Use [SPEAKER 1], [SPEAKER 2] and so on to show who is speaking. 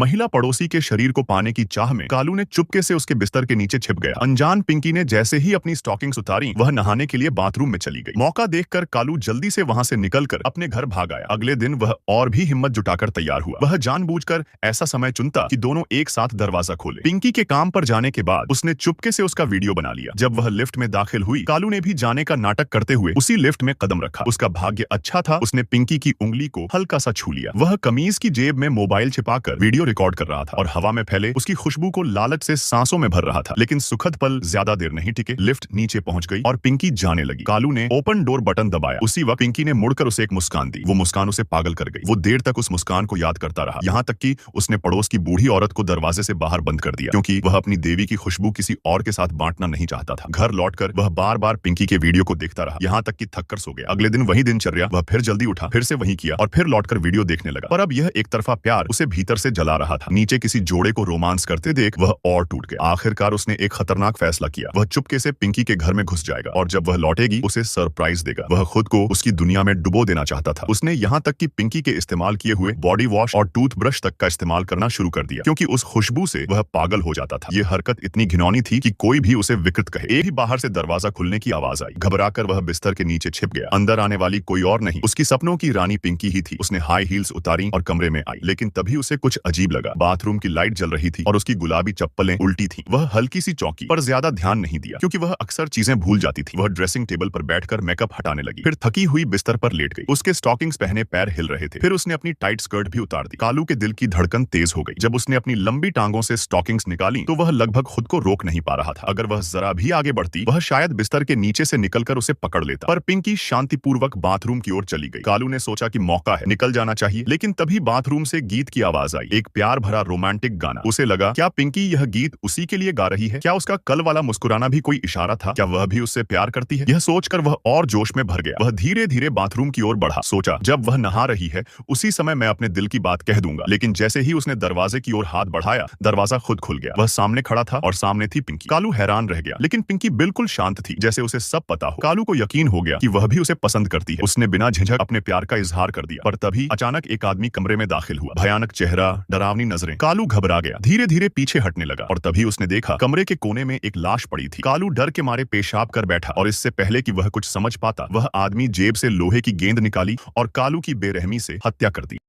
[SPEAKER 1] महिला पड़ोसी के शरीर को पाने की चाह में कालू ने चुपके से उसके बिस्तर के नीचे छिप गया। अनजान पिंकी ने जैसे ही अपनी स्टॉकिंग्स उतारी, वह नहाने के लिए बाथरूम में चली गई। मौका देखकर कालू जल्दी से वहां से निकलकर अपने घर भाग आया। अगले दिन वह और भी हिम्मत जुटाकर तैयार हुआ। वह जानबूझकर ऐसा समय चुनता कि दोनों एक साथ दरवाजा खोले। पिंकी के काम पर जाने के बाद उसने चुपके से उसका वीडियो बना लिया। जब वह लिफ्ट में दाखिल हुई, कालू ने भी जाने का नाटक करते हुए उसी लिफ्ट में कदम रखा। उसका भाग्य अच्छा था, उसने पिंकी की उंगली को हल्का सा छू लिया। वह कमीज की जेब में मोबाइल छिपाकर वीडियो रिकॉर्ड कर रहा था और हवा में फैले उसकी खुशबू को लालच से सांसों में भर रहा था। लेकिन सुखद पल ज्यादा देर नहीं टिके। लिफ्ट नीचे पहुंच गई और पिंकी जाने लगी। कालू ने ओपन डोर बटन दबाया। उसी वक्त पिंकी ने मुड़कर उसे एक मुस्कान दी। वो मुस्कान उसे पागल कर गई। वो देर तक उस मुस्कान को याद करता रहा, यहाँ तक कि उसने पड़ोस की बूढ़ी औरत को दरवाजे से बाहर बंद कर दिया, क्योंकि वह अपनी देवी की खुशबू किसी और के साथ बांटना नहीं चाहता था। घर लौटकर वह बार बार पिंकी के वीडियो को देखता रहा, यहाँ तक कि थककर सो गया। अगले दिन वही दिनचर्या। वह फिर जल्दी उठा, फिर से वही किया और फिर लौटकर वीडियो देखने लगा। पर अब यह एक तरफा प्यार उसे भीतर से जला रहा था। नीचे किसी जोड़े को रोमांस करते देख वह और टूट गया। आखिरकार उसने एक खतरनाक फैसला किया। वह चुपके से पिंकी के घर में घुस जाएगा और जब वह लौटेगी उसे सरप्राइज देगा। वह खुद को उसकी दुनिया में डुबो देना चाहता था। उसने यहाँ तक कि पिंकी के इस्तेमाल किए हुए बॉडी वॉश और टूथब्रश तक का इस्तेमाल करना शुरू कर दिया, क्योंकि उस खुशबू से वह पागल हो जाता था। ये हरकत इतनी घिनौनी थी कि कोई भी उसे विकृत कहे। एक ही बाहर से दरवाजा खुलने की आवाज आई। घबराकर वह बिस्तर के नीचे छिप गया। अंदर आने वाली कोई और नहीं, उसकी सपनों की रानी पिंकी ही थी। उसने हाई हील्स उतारी और कमरे में आई, लेकिन तभी उसे कुछ अजीब लगा। बाथरूम की लाइट जल रही थी और उसकी गुलाबी चप्पलें उल्टी थी। वह हल्की सी चौंकी, पर ज्यादा ध्यान नहीं दिया, क्योंकि वह अक्सर चीजें भूल जाती थी। वह ड्रेसिंग टेबल पर बैठकर मेकअप हटाने लगी, फिर थकी हुई बिस्तर पर लेट गई। उसके स्टॉकिंग्स पहने पैर हिल रहे थे। फिर उसने अपनी टाइट स्कर्ट भी उतार दी। कालू के दिल की धड़कन तेज हो गई। जब उसने अपनी लंबी टांगों से स्टॉकिंग्स निकाली तो वह लगभग खुद को रोक नहीं पा रहा था। अगर वह जरा भी आगे बढ़ती, वह शायद बिस्तर के नीचे से निकलकर उसे पकड़ लेता। पर पिंकी शांतिपूर्वक बाथरूम की ओर चली गई। कालू ने सोचा कि मौका है, निकल जाना चाहिए। लेकिन तभी बाथरूम से गीत की आवाज आई, एक प्यार भरा रोमांटिक गाना। उसे लगा, क्या पिंकी यह गीत उसी के लिए गा रही है? क्या उसका कल वाला मुस्कुराना भी कोई इशारा था? क्या वह भी उससे प्यार करती है? यह सोचकर वह और जोश में भर गया। वह धीरे धीरे बाथरूम की ओर बढ़ा। सोचा, जब वह नहा रही है उसी समय मैं अपने दिल की बात कह दूंगा। लेकिन जैसे ही उसने दरवाजे की ओर हाथ बढ़ाया, दरवाजा खुद खुल गया। वह सामने खड़ा था और सामने थी पिंकी। कालू हैरान रह गया, लेकिन पिंकी बिल्कुल शांत थी, जैसे उसे सब पता हो। कालू को यकीन हो गया कि वह भी उसे पसंद करती है। उसने बिना झिझक अपने प्यार का इजहार कर दिया। पर तभी अचानक एक आदमी कमरे में दाखिल हुआ। भयानक चेहरा, डरावनी नजरें। कालू घबरा गया, धीरे धीरे पीछे हटने लगा और तभी उसने देखा कमरे के कोने में एक लाश पड़ी थी। कालू डर के मारे पेशाब कर बैठा और इससे पहले कि वह कुछ समझ पाता, वह आदमी जेब से लोहे की गेंद निकाली और कालू की बेरहमी से हत्या कर दी।